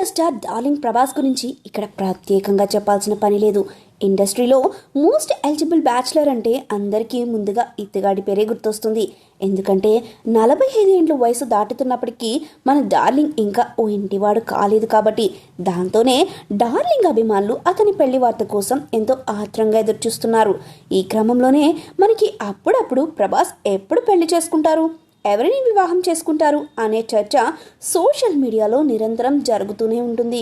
India star darling Prabhas గురించి ఇక్కడ ప్రత్యేకంగా చెప్పాల్సిన పని లేదు. ఇండస్ట్రీలో మోస్ట్ ఎలిజిబుల్ బ్యాచులర్ అంటే అందరికీ ముందుగా ఇత్తగాడి పేరే గుర్తొస్తుంది. ఎందుకంటే 45 ఏండ్ల వయసు దాటుతున్నప్పటికీ మన డార్లింగ్ ఇంకా ఓ ఇంటివాడు కాలేదు కాబట్టి. దాంతోనే డార్లింగ్ అభిమానులు అతని పెళ్లి వార్త కోసం ఎంతో ఆత్రంగా ఎదురుచూస్తున్నారు. ఈ క్రమంలోనే మనకి అప్పుడప్పుడు ప్రభాస్ ఎప్పుడు పెళ్లి చేసుకుంటారు, ఎవరిని వివాహం చేసుకుంటారు అనే చర్చ సోషల్ మీడియాలో నిరంతరం జరుగుతూనే ఉంటుంది.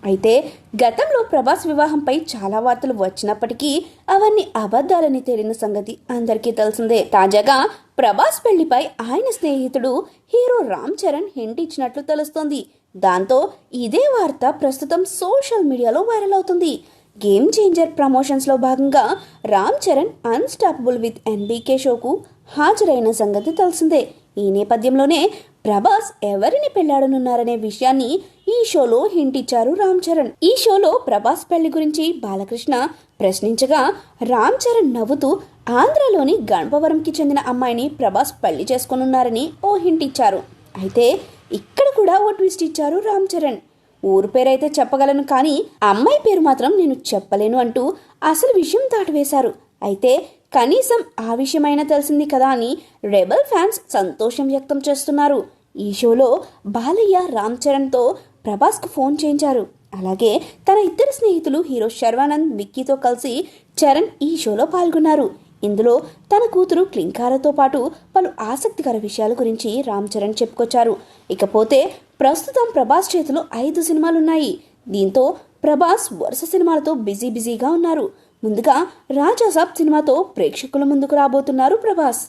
అయితే గతంలో ప్రభాస్ వివాహంపై చాలా వార్తలు వచ్చినప్పటికీ అవన్నీ అబద్ధాలని తేలిన సంగతి అందరికీ తెలిసిందే. తాజాగా ప్రభాస్ పెళ్లిపై ఆయన స్నేహితుడు హీరో రామ్ చరణ్ హింట్ ఇచ్చినట్లు తెలుస్తోంది. దాంతో ఇదే వార్త ప్రస్తుతం సోషల్ మీడియాలో వైరల్ అవుతుంది. గేమ్ చేంజర్ ప్రమోషన్స్లో భాగంగా Ram Charan Unstoppable with NBK షోకు హాజరైన సంగతి తెలిసిందే. ఈ నేపథ్యంలోనే ప్రభాస్ ఎవరిని పెళ్లాడనున్నారనే విషయాన్ని ఈ షోలో హింట్ ఇచ్చారు రామ్ చరణ్. ఈ షోలో ప్రభాస్ పెళ్లి గురించి బాలకృష్ణ ప్రశ్నించగా రామ్ చరణ్ నవ్వుతూ ఆంధ్రలోని గణపవరంకి చెందిన అమ్మాయిని ప్రభాస్ పెళ్లి చేసుకోనున్నారని ఓ హింట్ ఇచ్చారు. అయితే ఇక్కడ కూడా ఓ ట్విస్ట్ ఇచ్చారు రామ్ చరణ్. ఊరు పేరైతే చెప్పగలను కానీ అమ్మాయి పేరు మాత్రం నేను చెప్పలేను అంటూ అసలు విషయం దాటవేశారు. అయితే కనీసం ఆ విషయమైనా తెలిసింది కదా అని రెబల్ ఫ్యాన్స్ సంతోషం వ్యక్తం చేస్తున్నారు. ఈ షోలో బాలయ్య రామ్ చరణ్తో ప్రభాస్కు ఫోన్ చేయించారు. అలాగే తన ఇద్దరు స్నేహితులు హీరో శర్వానంద్, విక్కీతో కలిసి చరణ్ ఈ షోలో పాల్గొన్నారు. ఇందులో తన కూతురు క్లింకారతో పాటు పలు ఆసక్తికర విషయాల గురించి రామ్ చరణ్ చెప్పుకొచ్చారు. ఇకపోతే ప్రస్తుతం ప్రభాస్ చేతిలో 5 సినిమాలున్నాయి. దీంతో ప్రభాస్ వరుస సినిమాలతో బిజీగా ఉన్నారు. ముందుగా రాజాసాబ్ సినిమాతో ప్రేక్షకుల ముందుకు రాబోతున్నారు ప్రభాస్.